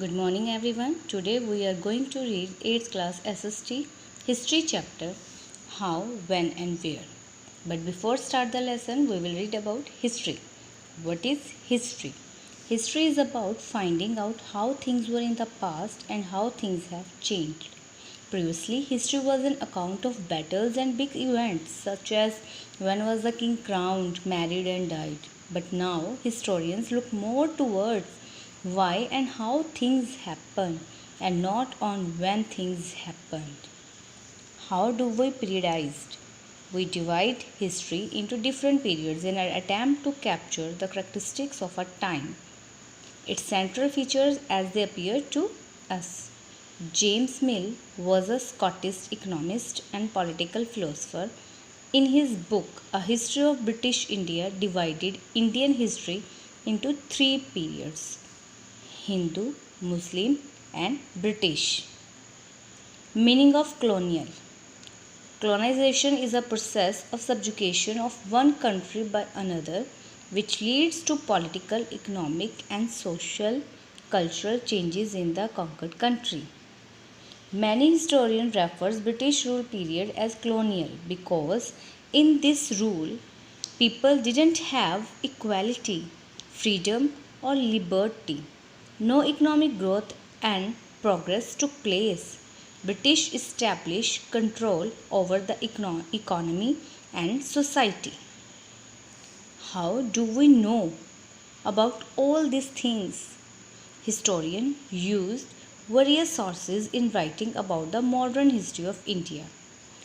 Good morning everyone. Today we are going to read 8th class SST History chapter How, When and Where. But before start the lesson we will read about history. What is history? History is about finding out how things were in the past and how things have changed. Previously, history was an account of battles and big events such as when was the king crowned, married and died. But now historians look more towards why and how things happen and not on when things happened. How do we periodize? We divide history into different periods in an attempt to capture the characteristics of a time, its central features as they appear to us. James Mill was a Scottish economist and political philosopher. In his book, A History of British India, divided Indian history into three periods: Hindu, Muslim, and British. Meaning of colonial. Colonization is a process of subjugation of one country by another, which leads to political, economic, and social cultural changes in the conquered country. Many historians refer British rule period as colonial because in this rule people didn't have equality, freedom or liberty. No economic growth and progress took place. British established control over the economy and society. How do we know about all these things? Historians used various sources in writing about the modern history of India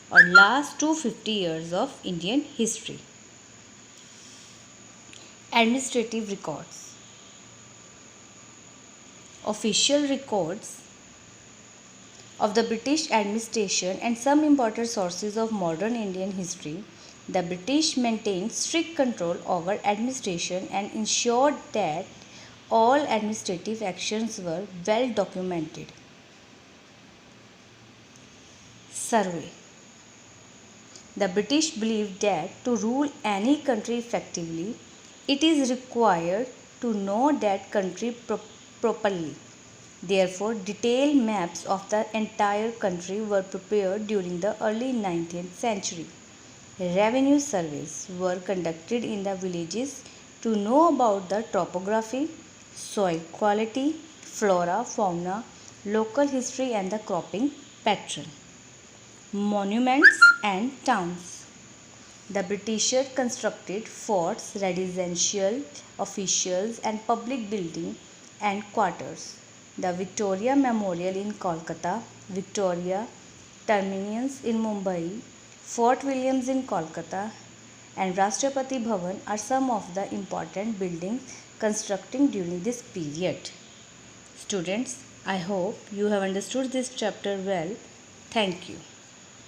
or last 250 years of Indian history. Administrative records. Official records of the British administration and some important sources of modern Indian history. The British maintained strict control over administration and ensured that all administrative actions were well documented. Survey. The British believed that to rule any country effectively, it is required to know that country properly. Therefore, detailed maps of the entire country were prepared during the early 19th century. Revenue surveys were conducted in the villages to know about the topography, soil quality, flora, fauna, local history and the cropping pattern. Monuments and towns. The Britishers constructed forts, residential, officials and public buildings and quarters. The Victoria Memorial in Kolkata, Victoria Terminus in Mumbai, Fort Williams in Kolkata and Rashtrapati Bhavan are some of the important buildings constructed during this period. Students, I hope you have understood this chapter well. Thank you.